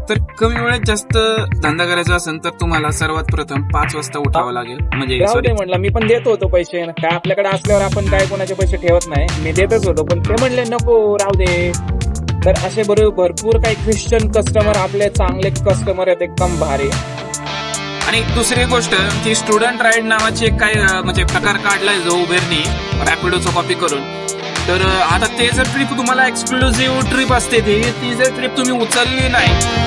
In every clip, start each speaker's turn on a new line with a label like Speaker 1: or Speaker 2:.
Speaker 1: तर कमी वेळेत जास्त धंदा करायचा असेल तर तुम्हाला सर्वात प्रथम 5 वाजता उठावं लागेल. म्हणजे
Speaker 2: राहू
Speaker 1: सॉरी
Speaker 2: दे म्हटलं, मी पण देत होतो पैसे. काय आपल्याकडे असल्यावर आपण काय कोणाचे पैसे ठेवत नाही. मी देतच होतो, पण ते म्हणले नको राहू दे. तर असे भरपूर काही ख्रिश्चन कस्टमर, आपले चांगले कस्टमर आहेत, एकदम भारी.
Speaker 1: आणि दुसरी गोष्ट की स्टुडंट राईड नावाची एक काय म्हणजे प्रकार काढलाय जो उबेरनी रॅपिडोचा कॉपी करून. तर आता ते जर ट्रिप तुम्हाला एक्सक्लुझिव्ह ट्रिप असते ती जर ट्रिप तुम्ही उचलली नाही.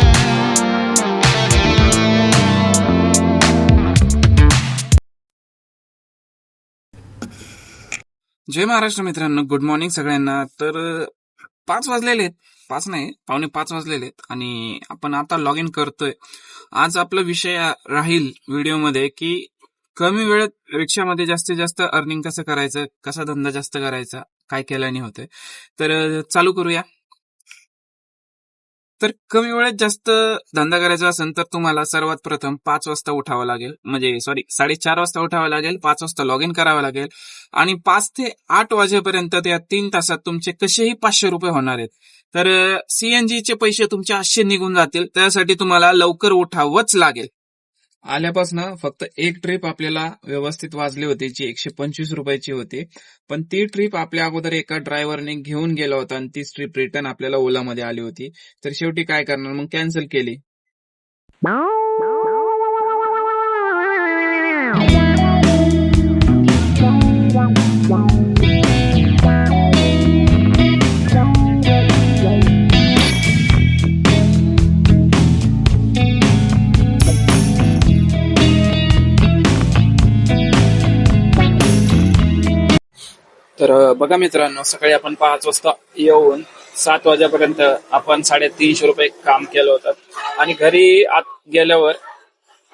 Speaker 1: जय महाराष्ट्र मित्रांनो, गुड मॉर्निंग सगळ्यांना. तर 5 वाजलेले आहेत, 5 नाही 4:45 वाजलेले आहेत आणि आपण आता लॉग इन करतोय. आज आपला विषय राहील व्हिडिओमध्ये की कमी वेळेत रिक्षामध्ये जास्तीत जास्त अर्निंग कसं करायचं, कसा धंदा जास्त करायचा, काय केल्याने होतंय. तर चालू करूया. तर कमी वेळेत जास्त धंदा करायचा असेल तर तुम्हाला सर्वात प्रथम 5 वाजता उठावं लागेल. म्हणजे सॉरी 4:30 वाजता उठावं लागेल, 5 वाजता लॉग इन करावं लागेल आणि 5 ते 8 वाजेपर्यंत त्या 3 तासात तुमचे कसेही 500 रुपये होणार आहेत. तर सीएनजीचे पैसे तुमचे 800 निघून जातील. त्यासाठी तुम्हाला लवकर उठावंच लागेल. आल्यापासून फक्त एक ट्रिप आपल्याला व्यवस्थित वाजली होती, जी 125 रुपयाची होती. पण ती ट्रिप आपल्या अगोदर एका ड्रायव्हरने घेऊन गेला होता आणि तीच ट्रिप रिटर्न आपल्याला ओलामध्ये आली होती. तर शेवटी काय करणार, मग कॅन्सल केली. तर बघा मित्रांनो, सकाळी आपण 5 वाजता येऊन 7 वाजेपर्यंत आपण 350 रुपये काम केलं होतं आणि घरी आत गेल्यावर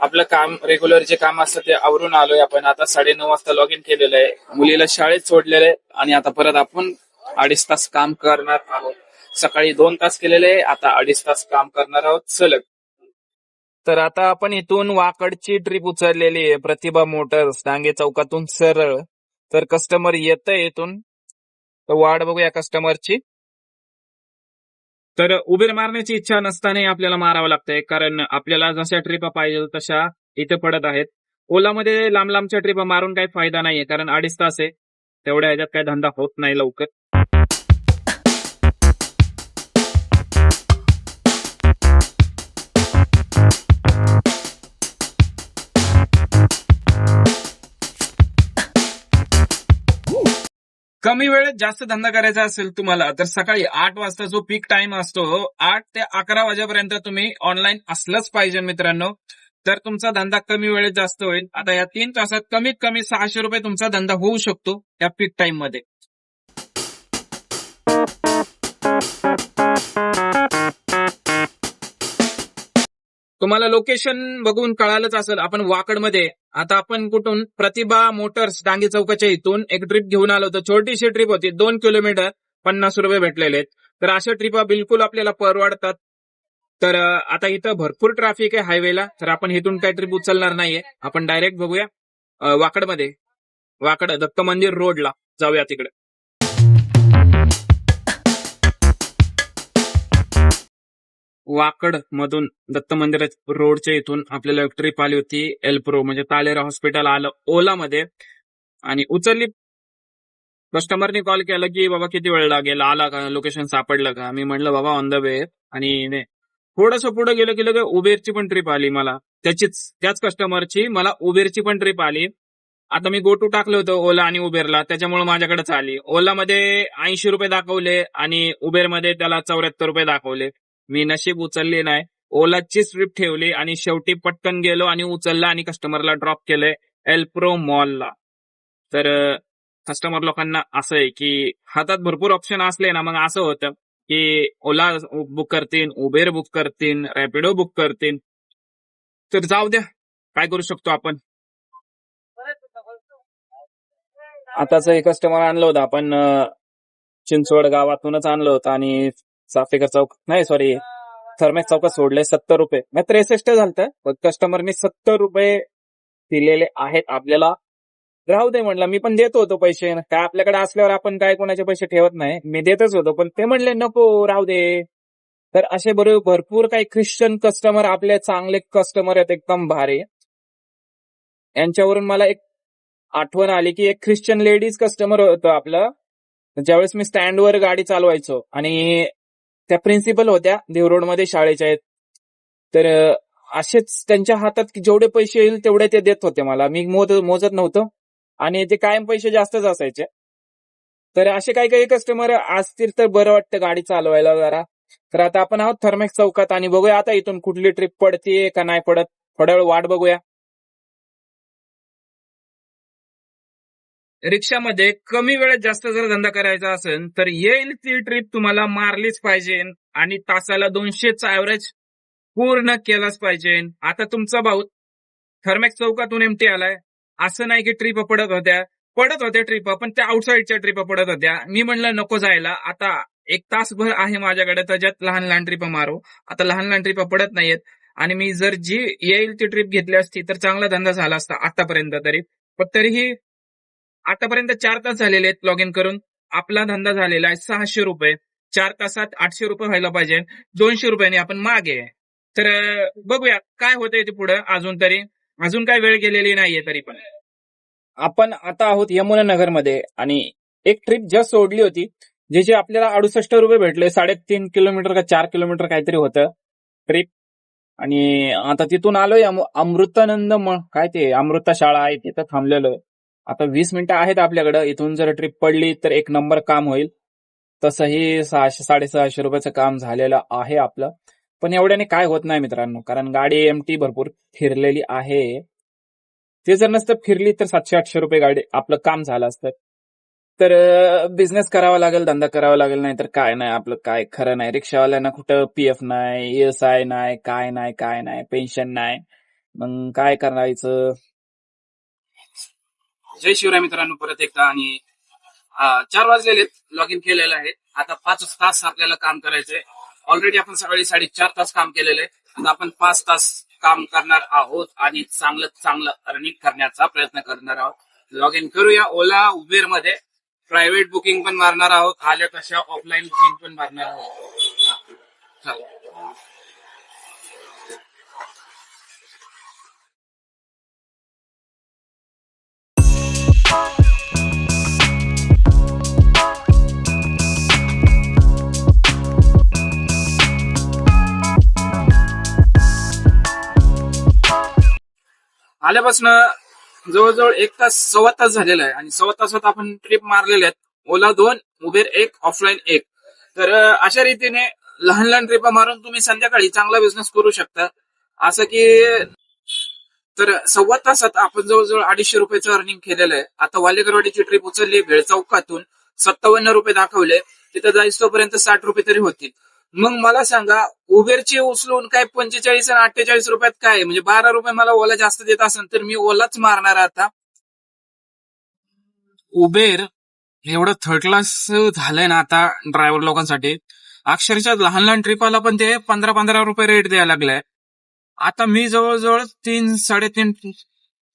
Speaker 1: आपलं काम, रेग्युलर जे काम असतं ते आवरून आलोय आपण. आता 9:30 वाजता लॉग इन केलेलं आहे, मुलीला शाळेत सोडलेलं आहे आणि आता परत आपण 2.5 तास काम करणार आहोत. सकाळी 2 तास केलेले, आता 2.5 तास काम करणार आहोत सलग. तर आता आपण इथून वाकडची ट्रिप उचललेली आहे, प्रतिभा मोटर्स, डांगे चौकातून सरळ. तर कस्टमर येतंय इथून, तर वाट बघूया कस्टमरची. तर उबेर मारण्याची इच्छा नसतानाही आपल्याला मारावं लागतंय, कारण आपल्याला जशा ट्रिपा पाहिजे तशा इथे पडत आहेत. ओलामध्ये लांब लांबच्या ट्रिपा मारून काही फायदा नाहीये, कारण 2.5 तास आहे, तेवढ्या ह्याच्यात काही धंदा होत नाही लवकर. कमी वेळेत जास्त धंदा करायचा असेल तुम्हाला तर सकाळी 8 वाजता जो पीक टाइम असतो, 8 ते 11 वाजेपर्यंत तुम्ही ऑनलाईन असलंच पाहिजे मित्रांनो. तर तुमचा धंदा कमी वेळेत जास्त होईल. आता या 3 तासात कमीत कमी 600 रुपये तुमचा धंदा होऊ शकतो या पीक टाइम मध्ये. तुम्हाला लोकेशन बघून कळालंच असेल, आपण वाकडमध्ये. आता आपण कुठून, प्रतिभा मोटर्स डांगे चौकाच्या इथून एक ट्रिप घेऊन आलो होतो. छोटीशी ट्रिप होती, 2 किलोमीटर, 50 रुपये भेटलेले आहेत. तर अशा ट्रिपा बिलकुल आपल्याला परवडतात. तर आता इथं भरपूर ट्रॅफिक आहे हायवेला, तर आपण इथून काही ट्रिप उचलणार नाहीये. आपण डायरेक्ट बघूया वाकडमध्ये, वाकड दत्त मंदिर रोडला जाऊया तिकडे. वाकड मधून दत्त मंदिर रोडच्या इथून आपल्याला एक ट्रिप आली होती, एल्प्रो म्हणजे तालेरा हॉस्पिटल आलं ओलामध्ये आणि उचलली. कस्टमरने कॉल केला की बाबा किती वेळ लागेल, आला का, लोकेशन सापडलं का. मी म्हणलं बाबा ऑन द वे. आणि थोडस पुढे गेलं की लगेच उबेरची पण ट्रिप आली मला, त्याच कस्टमरची मला उबेरची पण ट्रिप आली. आता मी गो टू टाकलं होतं ओला आणि उबेरला, त्याच्यामुळे माझ्याकडेच आली. ओलामध्ये 80 रुपये दाखवले आणि उबेरमध्ये त्याला 74 रुपये दाखवले. मी नशीब उचलली नाही, ओलाची ट्रिप ठेवली आणि शेवटी पटकन गेलो आणि उचलला आणि कस्टमरला ड्रॉप केलंय एल्प्रो मॉलला. तर कस्टमर लोकांना असं आहे की हातात भरपूर ऑप्शन असले ना, मग असं होतं की ओला बुक करतील, उबेर बुक करतील, रॅपिडो बुक करतील. तर जाऊ द्या, काय करू शकतो आपण. आताच एक कस्टमर आणलं होतं आपण, चिंचवड गावातूनच आणलं होतं आणि चाफेकर चौक नाही सॉरी थर्मेस चौकात सोडले 70 रुपये. मग 63 झालं, पण कस्टमरने 70 रुपये दिलेले आहेत आपल्याला. राहू दे म्हटलं, मी पण देत होतो पैसे. काय आपल्याकडे असल्यावर आपण काय कोणाचे पैसे ठेवत नाही. मी देतच होतो, पण ते म्हणले नको राहू दे.
Speaker 2: तर असे भरपूर काही ख्रिश्चन कस्टमर आपले चांगले कस्टमर आहेत, एकदम भारी. यांच्यावरून मला एक आठवण आली की एक ख्रिश्चन लेडीज कस्टमर होतं आपलं, ज्यावेळेस मी स्टँडवर गाडी चालवायचो आणि त्या प्रिन्सिपल होत्या देवरोडमध्ये शाळेच्या आहेत. तर असेच त्यांच्या हातात जेवढे पैसे येईल तेवढे ते देत होते मला. मी मोजत नव्हतो आणि ते कायम पैसे जास्तच असायचे. तर असे काही काही कस्टमर असतील तर बरं वाटतं गाडी चालवायला जरा. तर आता आपण आहोत थर्मॅक्स चौकात आणि बघूया आता इथून कुठली ट्रिप पडते का नाही पडत. थोड्या वेळ वाट बघूया. रिक्षामध्ये कमी वेळेत जास्त जर धंदा करायचा असेल तर येईल ती ट्रिप तुम्हाला मारलीच पाहिजे आणि तासाला 200चा ऍव्हरेज पूर्ण केलाच पाहिजे. आता तुमचा भाऊ थर्मॅक्स चौकातून एमटी आलाय. असं नाही की ट्रिप पडत होत्या ट्रिप, पण त्या आउटसाईडच्या ट्रिप पडत होत्या. मी म्हणलं नको जायला, आता एक तासभर आहे माझ्याकडे, त्याच्यात लहान लहान ट्रिप मारू. आता लहान लहान ट्रिप पडत नाहीयेत आणि मी जर जी येईल ती ट्रिप घेतली असती तर चांगला धंदा झाला असता आतापर्यंत तरी. पण तरीही आतापर्यंत 4 तास झालेले आहेत लॉग इन करून. आपला धंदा झालेला आहे 600 रुपये. 4 तासात 800 रुपये व्हायला पाहिजे. 200 रुपयांनी आपण मागे आहे. तर बघूया काय होतंय ते पुढे. अजून काय वेळ गेलेली नाहीये तरी पण. आपण आता आहोत यमुनानगरमध्ये आणि एक ट्रिप जस्ट सोडली होती, ज्याचे आपल्याला 68 रुपये भेटले. 3.5 किलोमीटर का 4 किलोमीटर काहीतरी होतं ट्रिप. आणि आता तिथून आलोय अमृतानंद काय ते अमृता शाळा आहे तिथं थांबलेलं. आता 20 मिनिटं आहेत आपल्याकडं. इथून जर ट्रिप पडली तर एक नंबर काम होईल. तसंही 600-650 रुपयाचं काम झालेलं आहे आपलं. पण एवढ्याने काय होत नाही मित्रांनो, कारण गाडी एमटी भरपूर फिरलेली आहे. ते जर नसतं फिरली तर 700-800 रुपये गाडी आपलं काम झालं असतं. तर बिझनेस करावा लागेल, धंदा करावा लागेल, नाही तर काय नाही आपलं. काय खरं नाही. रिक्षावाल्यांना कुठं पीएफ नाही, ESI नाही, काय नाही, पेन्शन नाही. मग काय करायचं. जय शिवराय मित्रांनो परत एकदा. आणि 4 वाजलेले लॉग इन केलेलं आहे. आता 5 तास आपल्याला काम करायचंय. ऑलरेडी आपण सकाळी 4.5 तास काम केलेलं आहे. आता आपण 5 तास काम करणार आहोत आणि चांगलं अर्निंग करण्याचा प्रयत्न करणार आहोत. लॉग इन करूया ओला उबेर मध्ये. प्रायव्हेट बुकिंग पण मारणार आहोत, आल्या कशा ऑफलाईन बुकिंग पण मारणार आहोत. चला. आल्यापासून जवळजवळ 1 तास 1.25 तास झालेला आहे आणि 1.25 तासात आपण ट्रिप मारलेल्या आहेत. ओला 2, उबेर 1, ऑफलाईन 1. तर अशा रीतीने लहान लहान ट्रिपा मारून तुम्ही संध्याकाळी चांगला बिझनेस करू शकता. असं की तर 1.25 तासात आपण जवळजवळ 250 रुपयाचं अर्निंग केलेलं आहे. आता वालेकरवाडीची ट्रिप उचलली भेळ चौकातून. 57 रुपये दाखवले. तिथं जायचोपर्यंत 60 रुपये तरी होतील. मग मला सांगा उबेरचे उचलून काय 45 आणि 48 रुपयात काय, म्हणजे 12 रुपये मला ओला जास्त देत असेल तर मी ओलाच मारणार आता. उबेर एवढं थर्ड क्लास झालंय ना आता ड्रायव्हर लोकांसाठी. अक्षरशः लहान लहान ट्रिपाला पण ते 15-15 रुपये रेट द्यायला लागलाय. आता मी जवळजवळ 3-3.5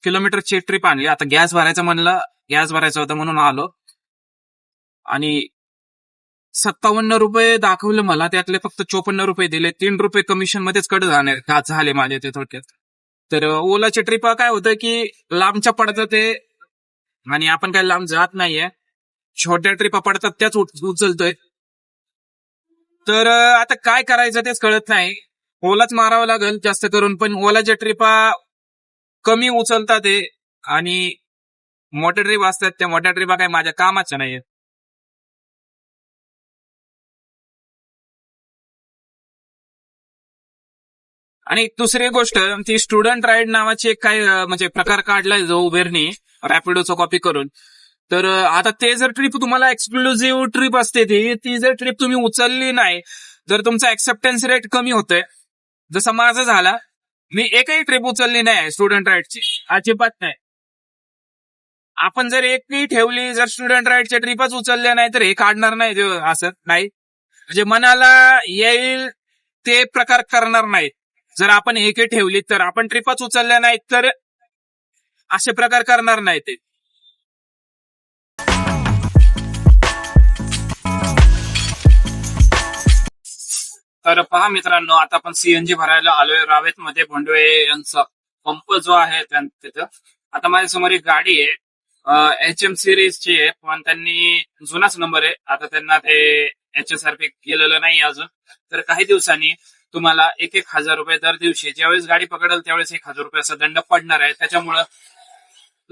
Speaker 2: किलोमीटरची ट्रिप आणली. आता गॅस भरायचा होता म्हणून आलो आणि 57 रुपये दाखवलं मला, त्यातले फक्त 54 रुपये दिले. 3 रुपये कमिशन मध्येच कट झाले माझे ते थोडक्यात. तर ओलाची ट्रिप काय होतं की लांबच्या पडतात ते आणि आपण काही लांब जात नाहीये. छोट्या ट्रिपा पडतात त्याच उचलतोय. तर आता काय करायचं तेच कळत नाही. ओलाच मारावं लागेल जास्त करून. पण ओलाच्या ट्रिपा कमी उचलतात ते आणि मोठ्या ट्रिप असतात. त्या मोठ्या ट्रिपा काय माझ्या कामाच्या नाहीये. आणि दुसरी गोष्ट, ती स्टुडंट राईड नावाची एक काय म्हणजे प्रकार काढलाय जो उबेरनी रॅपिडोचा कॉपी करून. तर आता ते जर ट्रिप तुम्हाला एक्सक्लुझिव्ह ट्रिप असते ती जर ट्रिप तुम्ही उचलली नाही तर तुमचा ऍक्सेप्टन्स रेट कमी होतोय. जसं माझं झाला, मी एकही ट्रिप उचलली नाही स्टुडंट राईडची, अजिबात नाही. आपण जर एकही ठेवली, जर स्टुडंट राईडच्या ट्रिपच उचलल्या नाही तर हे काढणार नाही. असं नाही, म्हणजे मनाला येईल ते प्रकार करणार नाहीत. जर आपण एकही ठेवली तर आपण ट्रिपच उचलल्या नाहीत तर असे प्रकार करणार नाही ते.
Speaker 1: तर पहा मित्रांनो, आता आपण सीएनजी भरायला आलोय रावेत मध्ये. भोंडवे यांचा पंप जो आहे तिथं. आता माझ्यासमोर एक गाडी आहे, HM सिरीजची आहे, पण त्यांनी जुनाच नंबर आहे. आता त्यांना ते HSRP केलेलं नाही अजून. तर काही दिवसांनी तुम्हाला 1,000 रुपये दर दिवशी ज्यावेळेस गाडी पकडेल त्यावेळेस 1,000 रुपये असा दंड पडणार आहे. त्याच्यामुळं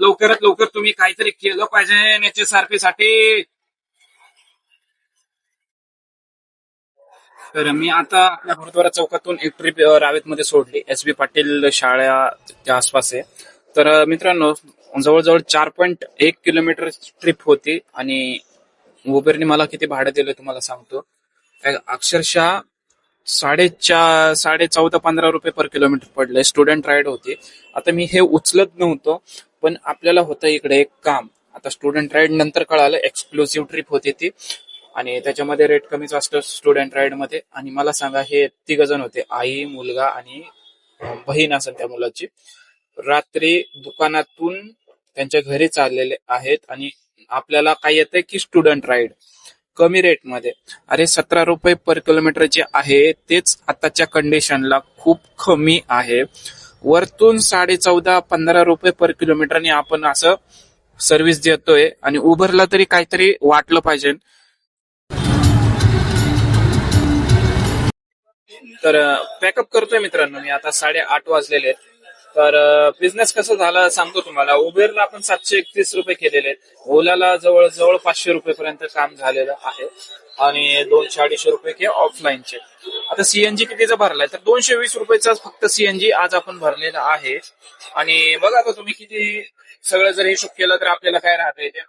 Speaker 1: लवकरात लवकर तुम्ही काहीतरी केलं पाहिजे HSRP साठी. तर मी आता आपल्या गुरुद्वारा चौकातून एक ट्रिप रावेतमध्ये सोडली. SB पाटील शाळेच्या आसपास आहे. तर मित्रांनो, जवळजवळ 4.1 किलोमीटर ट्रिप होती आणि उबेरने मला किती भाडं दिलं तुम्हाला सांगतो. अक्षरशः 14.15 रुपये पर किलोमीटर पडले. स्टुडंट राईड होती. आता मी हे उचलत नव्हतो, पण आपल्याला होतं इकडे एक काम. आता स्टुडंट राईड नंतर कळालं एक्सक्लुसिव्ह ट्रिप होती ती, आणि त्याच्यामध्ये रेट कमीच असतं स्टुडंट राईड मध्ये. आणि मला सांगा, हे 3 जण होते, आई, मुलगा आणि बहीण असेल त्या मुलाची. रात्री दुकानातून त्यांच्या घरी चाललेले आहेत आणि आपल्याला काय येतंय की स्टुडंट राईड कमी रेट मध्ये. अरे 17 रुपये पर किलोमीटर जे आहे तेच आताच्या कंडिशनला खूप कमी आहे. वरतून 14.5-15 रुपये पर किलोमीटरने आपण असं सर्व्हिस देतोय आणि उबरला तरी काहीतरी वाटलं पाहिजे. तर पॅकअप करतोय मित्रांनो मी. आता 8:30 वाजलेले आहेत. तर बिझनेस कसं झाला सांगतो तुम्हाला. उबेरला आपण 731 रुपये केलेले आहेत. ओलाला जवळजवळ 500 रुपये पर्यंत काम झालेलं आहे आणि 200-250 रुपये के ऑफलाईनचे. आता सीएनजी कितीचा भरलाय तर 220 रुपयाचा फक्त सीएनजी आज आपण भरलेला आहे. आणि बघा आता तुम्ही किती सगळं जर हिशोब केलं तर आपल्याला काय राहतंय ते.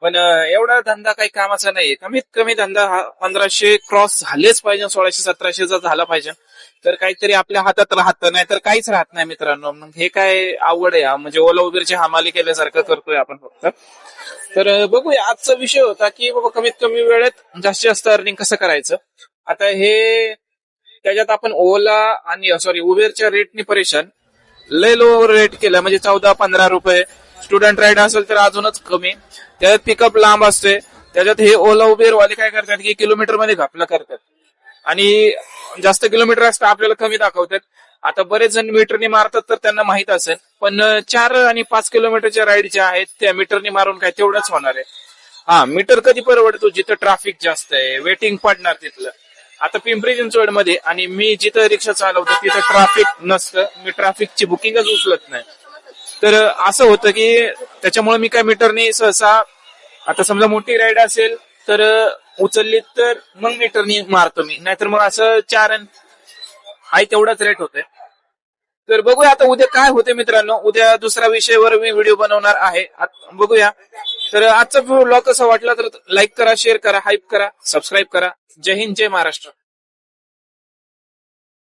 Speaker 1: पण एवढा धंदा काही कामाचा नाहीये. कमीत कमी धंदा हा 1500 क्रॉस झालेच पाहिजे, 1600-1700 झाला पाहिजे, तर काहीतरी आपल्या हातात राहतं. नाही तर काहीच राहत नाही मित्रांनो. मग हे काय आवड आहे, म्हणजे ओला उबेरची हमाली केल्यासारखं करतोय आपण फक्त. तर बघूया, आजचा विषय होता की बाबा कमीत कमी वेळेत जास्तीत जास्त अर्निंग कसं करायचं. आता हे त्याच्यात आपण ओला आणि उबेरच्या रेटनी परेशान, लय लो रेट केला, म्हणजे 14-15 रुपये. स्टुडंट राईड असेल तर अजूनच कमी. त्याच्यात पिकअप लांब असते. त्याच्यात हे ओला उबेर वाले काय करतात की किलोमीटर मध्ये घपला करतात आणि जास्त किलोमीटर असतं आपल्याला कमी दाखवतात. आता बरेच जण मीटरने मारतात तर त्यांना माहित असेल, पण 4 आणि 5 किलोमीटरच्या राईड ज्या आहेत त्या मीटरने मारून काय तेवढंच होणार आहे. हा, मीटर कधी परवडतो जिथं ट्रॅफिक जास्त आहे, वेटिंग पडणार तिथलं. आता पिंपरी चिंचवड मध्ये आणि मी जिथं रिक्षा चालवतो तिथं ट्रॅफिक नसतं, मी ट्रॅफिकची बुकिंगच उचलत नाही. तर असं होतं की त्याच्यामुळे मी काय मीटरने सहसा, आता समजा मोठी राईड असेल तर उचलली तर मग मीटरने मारतो मी, नाहीतर मग असं 4 हाय तेवढाच रेट होतोय. तर बघूया आता उद्या काय होते मित्रांनो. उद्या दुसऱ्या विषयावर मी व्हिडिओ बनवणार आहे, बघूया. तर आजचा व्लॉग कसा वाटला तर लाईक करा, शेअर करा, हाईप करा, सबस्क्राईब करा. जय हिंद, जय महाराष्ट्र.